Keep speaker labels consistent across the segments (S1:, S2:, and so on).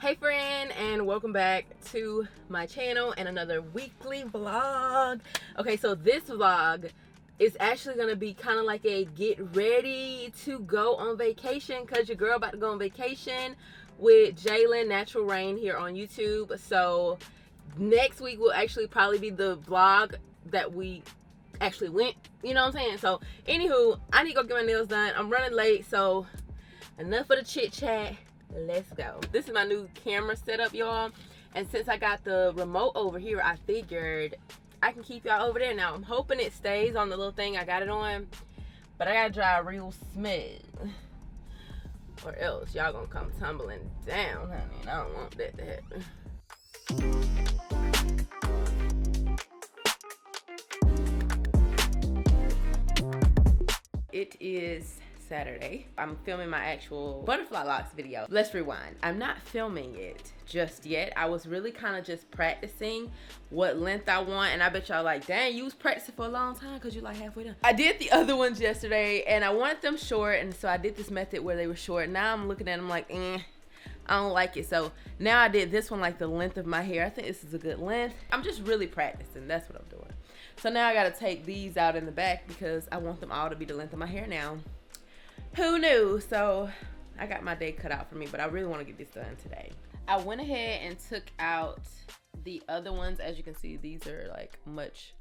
S1: Hey friend, and welcome back to my channel and another weekly vlog. Okay, so this vlog is actually gonna be kind of like a get ready to go on vacation, because your girl about to go on vacation with Jaelen Natural Rain here on YouTube. So next week will actually probably be the vlog that we actually went, you know what I'm saying? So anywho, I need to go get my nails done. I'm running late, so enough of the chit chat. Let's go. This is my new camera setup, y'all, and since I got the remote over here, I figured I can keep y'all over there. Now I'm hoping it stays on the little thing I got it on, but I gotta drive real smooth or else y'all gonna come tumbling down, honey, and I don't want that to happen. It is Saturday. I'm filming my actual Butterfly Locs video. Let's rewind. I'm not filming it just yet. I was really kind of just practicing what length I want, and I bet y'all like, dang, you was practicing for a long time because you like halfway done. I did the other ones yesterday and I wanted them short, and so I did this method where they were short. Now I'm looking at them like, I don't like it. So now I did this one like the length of my hair. I think this is a good length. I'm just really practicing. That's what I'm doing. So now I got to take these out in the back because I want them all to be the length of my hair now. Who knew? So I got my day cut out for me, but I really want to get this done today. I went ahead and took out the other ones. As you can see, these are like much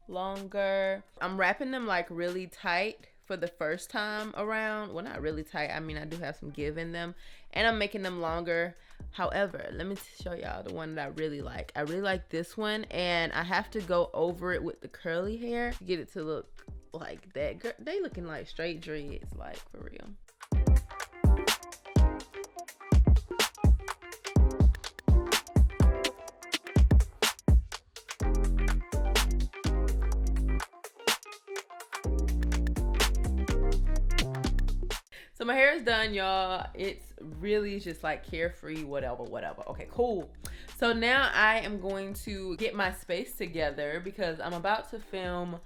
S1: longer. I'm wrapping them like really tight for the first time around. Well, not really tight. I mean, I do have some give in them, and I'm making them longer. However, let me show y'all the one that I really like. I really like this one, and I have to go over it with the curly hair to get it to look like that. Girl, they looking like straight dreads, like for real. So my hair is done, y'all. It's really just like carefree, whatever. Okay, cool. So now I am going to get my space together because I'm about to film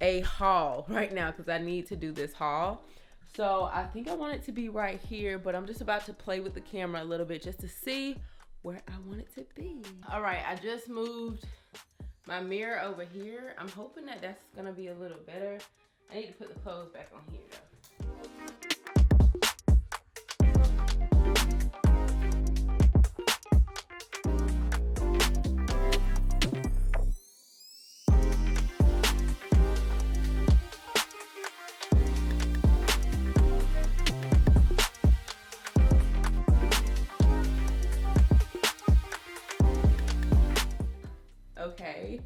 S1: a haul right now because I need to do this haul. So I think I want it to be right here, but I'm just about to play with the camera a little bit just to see where I want it to be. All right, I just moved my mirror over here. I'm hoping that that's gonna be a little better. I need to put the clothes back on here though. Okay,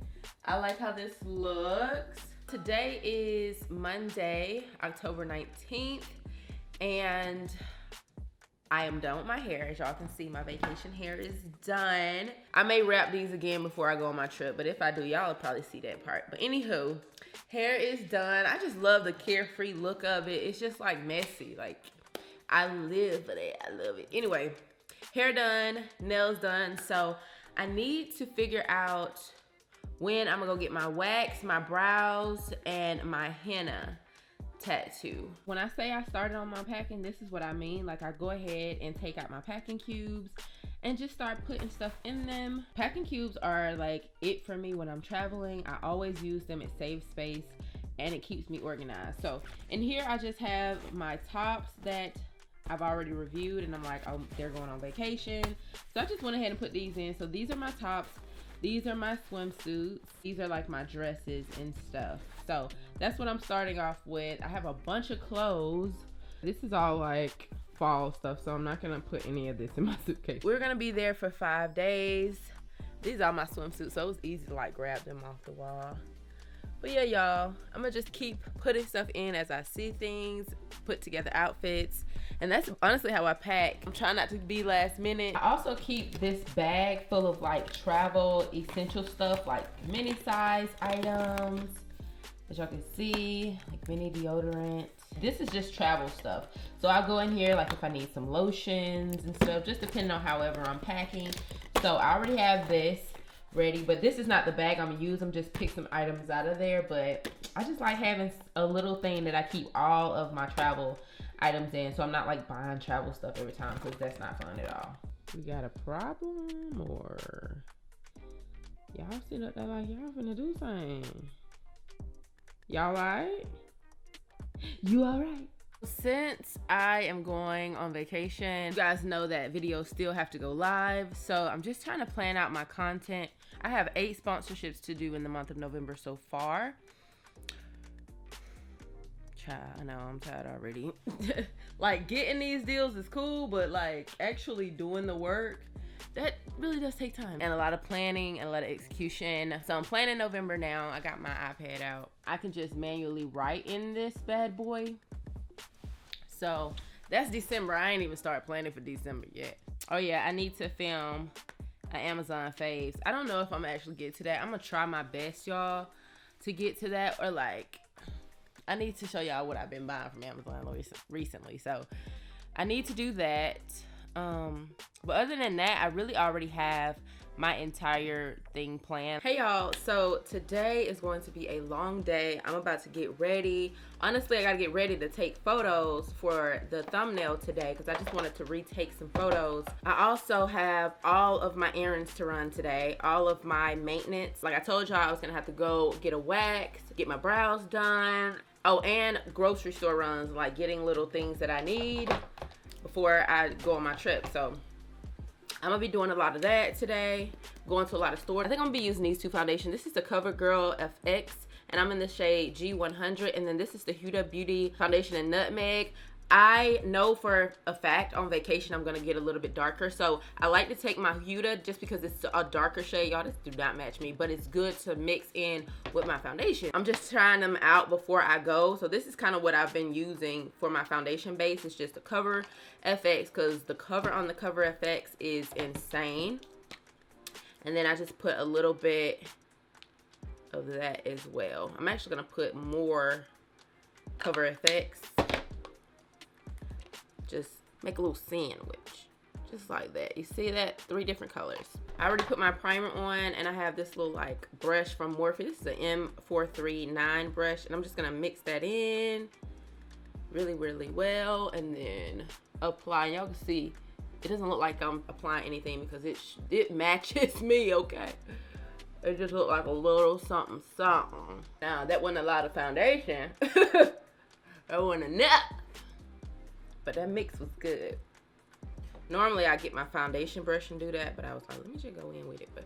S1: I like how this looks. Today is Monday, October 19th, and I am done with my hair. As y'all can see, my vacation hair is done. I may wrap these again before I go on my trip, but if I do, y'all will probably see that part. But anywho, hair is done. I just love the carefree look of it. It's just like messy. Like, I live for that. I love it. Anyway, hair done, nails done. So I need to figure out when I'm gonna go get my wax, my brows, and my henna tattoo. When I say I started on my packing, this is what I mean. Like, I go ahead and take out my packing cubes and just start putting stuff in them. Packing cubes are like it for me when I'm traveling. I always use them. It saves space and it keeps me organized. So in here I just have my tops that I've already reviewed, and I'm like, oh, they're going on vacation. So I just went ahead and put these in. So these are my tops. These are my swimsuits. These are like my dresses and stuff. So that's what I'm starting off with. I have a bunch of clothes. This is all like fall stuff, so I'm not gonna put any of this in my suitcase. We're gonna be there for 5 days. These are my swimsuits, so it was easy to like grab them off the wall. But yeah, y'all, I'm gonna just keep putting stuff in as I see things, put together outfits, and that's honestly how I pack. I'm trying not to be last minute. I also keep this bag full of like travel essential stuff, like mini size items, as y'all can see, like mini deodorant. This is just travel stuff. So I'll go in here like if I need some lotions and stuff, just depending on however I'm packing. So I already have this ready, but this is not the bag I'm gonna use. I'm just pick some items out of there, but I just like having a little thing that I keep all of my travel items in, so I'm not like buying travel stuff every time, because that's not fun at all. We got a problem, or y'all sit up there like y'all finna do something? Y'all alright? You alright? Since I am going on vacation, you guys know that videos still have to go live, so I'm just trying to plan out my content. I have 8 sponsorships to do in the month of November so far. Child, I know I'm tired already. Like, getting these deals is cool, but like actually doing the work, that really does take time and a lot of planning and a lot of execution. So I'm planning November now. I got my iPad out. I can just manually write in this bad boy. So that's December. I ain't even started planning for December yet. Oh yeah, I need to film an Amazon faves. I don't know if I'm actually get to that. I'm gonna try my best, y'all, to get to that, or like I need to show y'all what I've been buying from Amazon recently. So I need to do that. But other than that, I really already have my entire thing planned. Hey y'all, so today is going to be a long day. I'm about to get ready. Honestly, I gotta get ready to take photos for the thumbnail today because I just wanted to retake some photos. I also have all of my errands to run today, all of my maintenance. Like I told y'all, I was gonna have to go get a wax, get my brows done. Oh, and grocery store runs, like getting little things that I need before I go on my trip. So I'm gonna be doing a lot of that today, going to a lot of stores. I think I'm gonna be using these 2 foundations. This is the CoverGirl FX, and I'm in the shade G100, and then this is the Huda Beauty foundation in Nutmeg. I know for a fact on vacation I'm gonna get a little bit darker, so I like to take my Huda just because it's a darker shade. Y'all, this do not match me, but it's good to mix in with my foundation. I'm just trying them out before I go, so this is kind of what I've been using for my foundation base. It's just the Cover FX because the cover on the Cover FX is insane. And then I just put a little bit of that as well. I'm actually gonna put more Cover FX. Just make a little sandwich, just like that. You see that? 3 different colors. I already put my primer on, and I have this little like brush from Morphe. This is an M439 brush, and I'm just gonna mix that in really, really well, and then apply. Y'all can see it doesn't look like I'm applying anything because it matches me, okay? It just looked like a little something something. Now that wasn't a lot of foundation. That wasn't enough. But that mix was good. Normally I get my foundation brush and do that, but I was like, let me just go in with it. But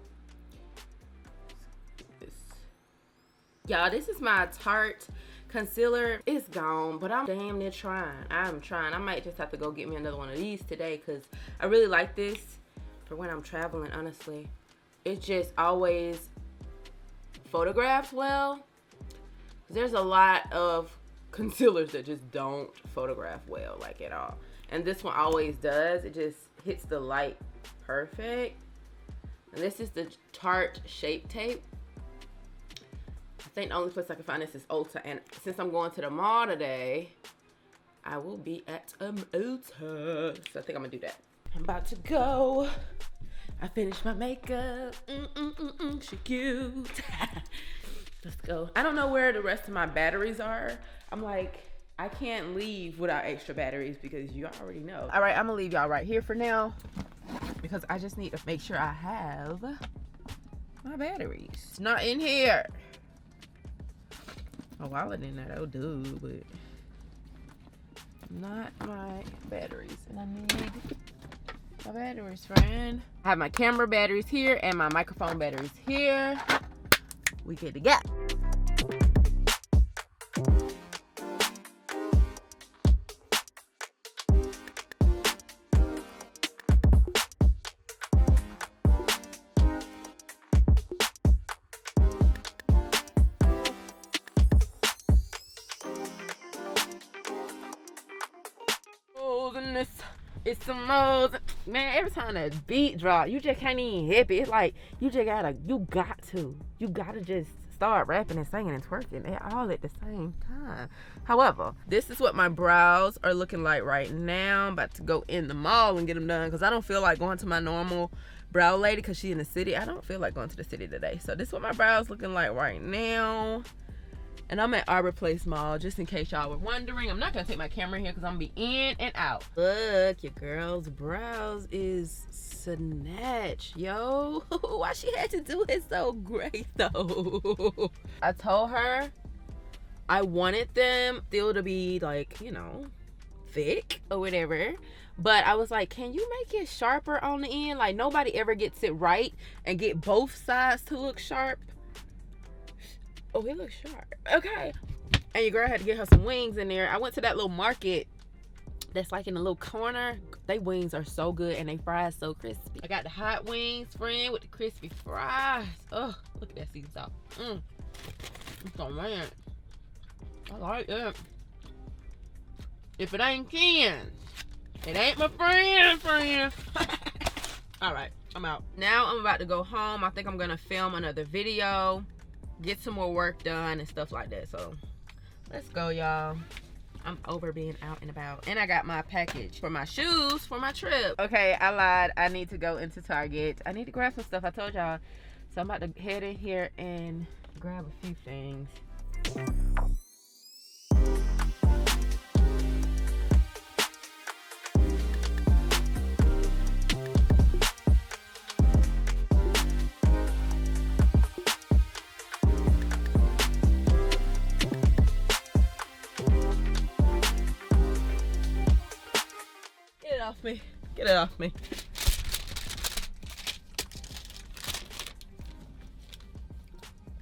S1: y'all, this is my Tarte concealer. It's gone, but I'm damn near trying. I'm trying. I might just have to go get me another one of these today because I really like this for when I'm traveling, honestly. It just always photographs well. There's a lot of concealers that just don't photograph well, like at all, and this one always does. It just hits the light perfect. And this is the Tarte Shape Tape. I think the only place I can find this is Ulta, and since I'm going to the mall today, I will be at Ulta, so I think I'm gonna do that. I'm about to go. I finished my makeup. She cute. Let's go. I don't know where the rest of my batteries are. I'm like, I can't leave without extra batteries because you already know. All right, I'm gonna leave y'all right here for now because I just need to make sure I have my batteries. It's not in here. A wallet in there, oh dude, but not my batteries. And I need my batteries, friend. I have my camera batteries here and my microphone batteries here. We good to go. It's some more, man. Every time that beat drop, you just can't even hip it. It's like you got to just start rapping and singing and twerking all at the same time. However, this is what my brows are looking like right now. I'm about to go in the mall and get them done because I don't feel like going to my normal brow lady because she's in the city. I don't feel like going to the city today. So this is what my brows looking like right now. And I'm at Arbor Place Mall, just in case y'all were wondering. I'm not gonna take my camera here because I'm gonna be in and out. Look, your girl's brows is snatched, yo. Why she had to do it so great though? I told her I wanted them still to be like, you know, thick or whatever. But I was like, can you make it sharper on the end? Like, nobody ever gets it right and get both sides to look sharp. Oh, it looks sharp. Okay. And your girl had to get her some wings in there. I went to that little market that's like in the little corner. They wings are so good and they fries so crispy. I got the hot wings, Fren, with the crispy fries. Oh, look at that season sauce. It's so ranch. I like it. If it ain't Ken's, it ain't my friend. All right, I'm out. Now I'm about to go home. I think I'm gonna film another video, get some more work done and stuff like that. So let's go, y'all. I'm over being out and about. And I got my package for my shoes for my trip. Okay, I lied. I need to go into Target. I need to grab some stuff. I told y'all. So I'm about to head in here and grab a few things. Off me. Get it off me.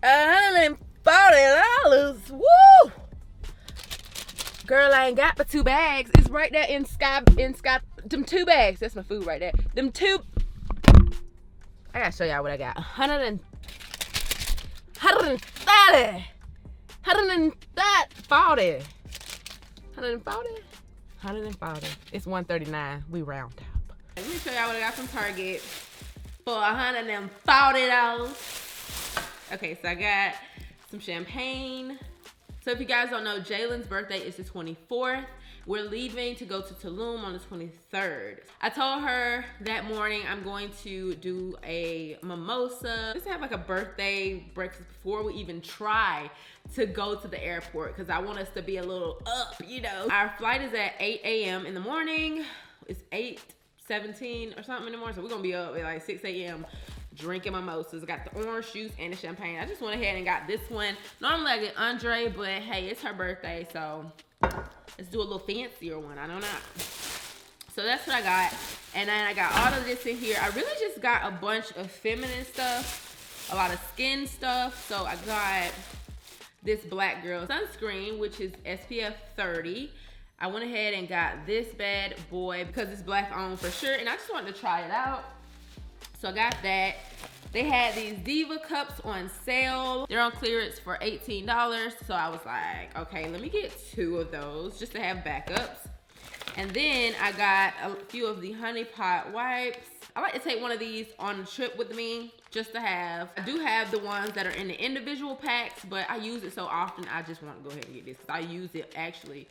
S1: $140. Woo! Girl, I ain't got but 2 bags. It's right there in Sky. Them 2 bags. That's my food right there. Them 2. I gotta show y'all what I got. 130. 140. It's 139. We round up. Let me show y'all what I got from Target for $140. Okay, so I got some champagne. So if you guys don't know, Jaelen's birthday is the 24th. We're leaving to go to Tulum on the 23rd. I told her that morning I'm going to do a mimosa. Just have like a birthday breakfast before we even try to go to the airport, because I want us to be a little up, you know. Our flight is at 8 a.m. in the morning. It's 8:17 or something in the morning, so we're gonna be up at like 6 a.m. drinking mimosas. I got the orange juice and the champagne. I just went ahead and got this one. Normally I get Andre, but hey, it's her birthday, so let's do a little fancier one. I don't know. So that's what I got. And then I got all of this in here. I really just got a bunch of feminine stuff, a lot of skin stuff. So I got this Black Girl sunscreen, which is SPF 30. I went ahead and got this bad boy because it's black on for sure, and I just wanted to try it out. So I got that. They had these Diva cups on sale. They're on clearance for $18. So I was like, okay, let me get 2 of those just to have backups. And then I got a few of the Honey Pot wipes. I like to take one of these on the trip with me just to have. I do have the ones that are in the individual packs, but I use it so often, I just want to go ahead and get this because I use it actually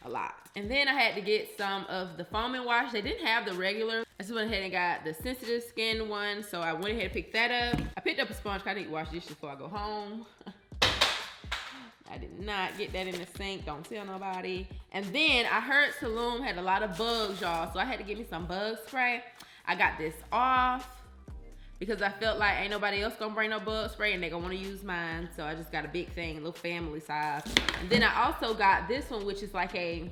S1: a lot. And then I had to get some of the foaming wash. They didn't have the regular. I just went ahead and got the sensitive skin one, so I went ahead and picked that up. I picked up a sponge because I need to wash dishes before I go home. I did not get that in the sink. Don't tell nobody. And then I heard Tulum had a lot of bugs, y'all, so I had to get me some bug spray. I got this off because I felt like ain't nobody else gonna bring no bug spray and they gonna wanna use mine. So I just got a big thing, a little family size. And then I also got this one, which is like a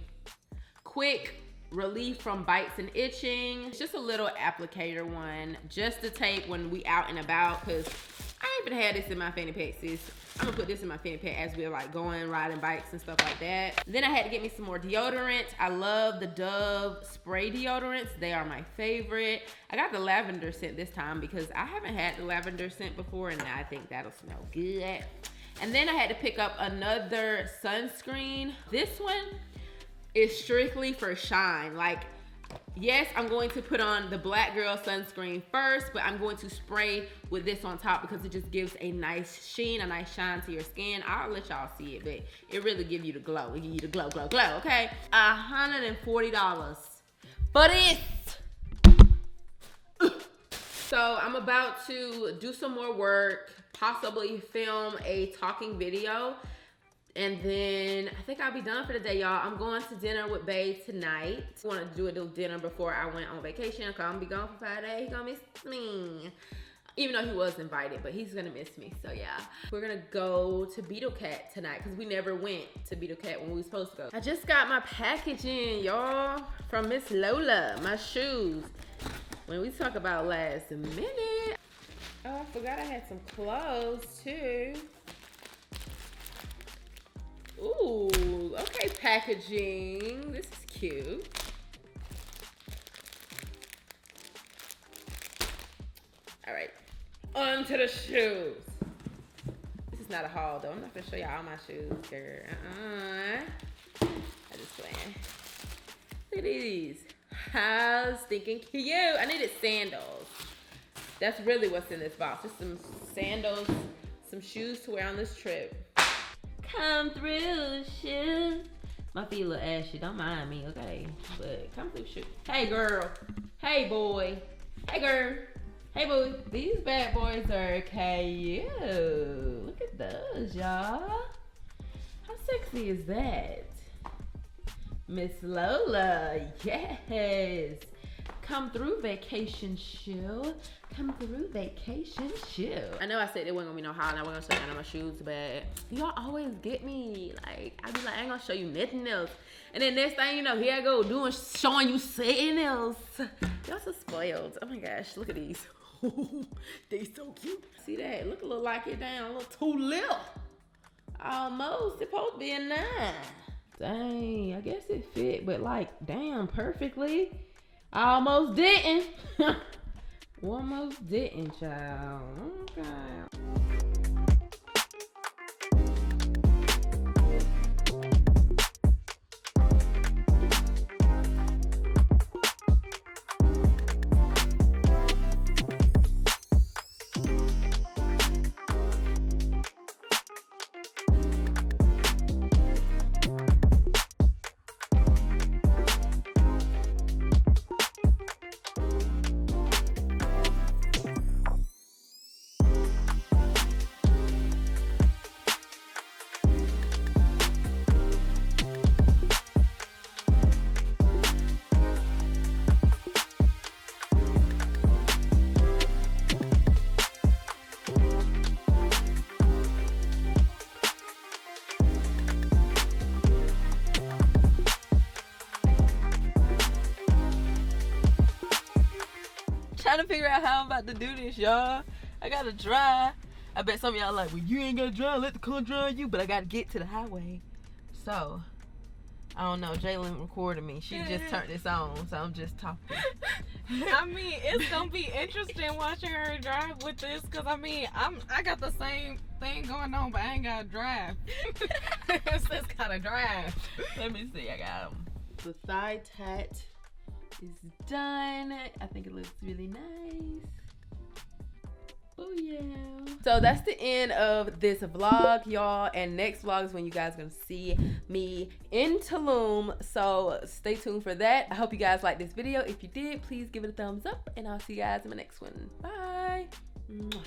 S1: quick relief from bites and itching. It's just a little applicator one just to take when we out and about, because I ain't even had this in my fanny pack, sis. I'm gonna put this in my fanny pack as we're like going, riding bikes and stuff like that. Then I had to get me some more deodorant. I love the Dove spray deodorants. They are my favorite. I got the lavender scent this time because I haven't had the lavender scent before, and I think that'll smell good. And then I had to pick up another sunscreen. This one is strictly for shine. Like, yes, I'm going to put on the Black Girl sunscreen first, but I'm going to spray with this on top because it just gives a nice sheen, a nice shine to your skin. I'll let y'all see it, but it really gives you the glow. It gives you the glow, glow, glow, okay? $140 for this. So I'm about to do some more work, possibly film a talking video. And then I think I'll be done for the day, y'all. I'm going to dinner with Babe tonight. I want to do a little dinner before I went on vacation, because I'm going to be gone for 5 days. He's going to miss me. Even though he was invited, but he's gonna miss me, so yeah. We're gonna go to Beetle Cat tonight, because we never went to Beetle Cat when we were supposed to go. I just got my package in, y'all, from Miss Lola, my shoes. When we talk about last minute. Oh, I forgot I had some clothes too. Ooh, okay, packaging. This is cute. All right. On to the shoes. This is not a haul though. I'm not gonna show y'all all my shoes, girl. I just playing. Look at these. How stinking cute. I needed sandals. That's really what's in this box. Just some sandals, some shoes to wear on this trip. Come through, shoes. My feet a little ashy. Don't mind me, okay? But come through, shoes. Hey, girl. Hey, boy. Hey, girl. Hey boo, these bad boys are cute. Look at those, y'all. How sexy is that? Miss Lola, yes. Come through, vacation shoe. Come through, vacation shoe. I know I said there wasn't gonna be no haul and I wasn't gonna show you my shoes, but y'all always get me. Like, I be like, I ain't gonna show you nothing else. And then next thing you know, here I go showing you something else. Y'all so spoiled. Oh my gosh, look at these. They so cute. See that? Look a little like it down, a little too little. Almost. It's supposed to be a 9. Dang, I guess it fit, but like, damn, perfectly. I almost didn't. Almost didn't, child. Okay. Trying to figure out how I'm about to do this, y'all. I gotta dry. I bet some of y'all like, well, you ain't gotta dry, let the color dry you, but I gotta get to the highway. So, I don't know, Jaelen recorded me. She just turned this on, so I'm just talking.
S2: I mean, it's gonna be interesting watching her drive with this, cause I mean, I got the same thing going on, but I ain't gotta drive. It's just gotta drive.
S1: Let me see, I got them. The thigh tat is done. I think it looks really nice. Oh yeah. So that's the end of this vlog, y'all, and next vlog is when you guys are gonna see me in Tulum, so stay tuned for that. I hope you guys liked this video. If you did, please give it a thumbs up, and I'll see you guys in the next one. Bye. Mwah.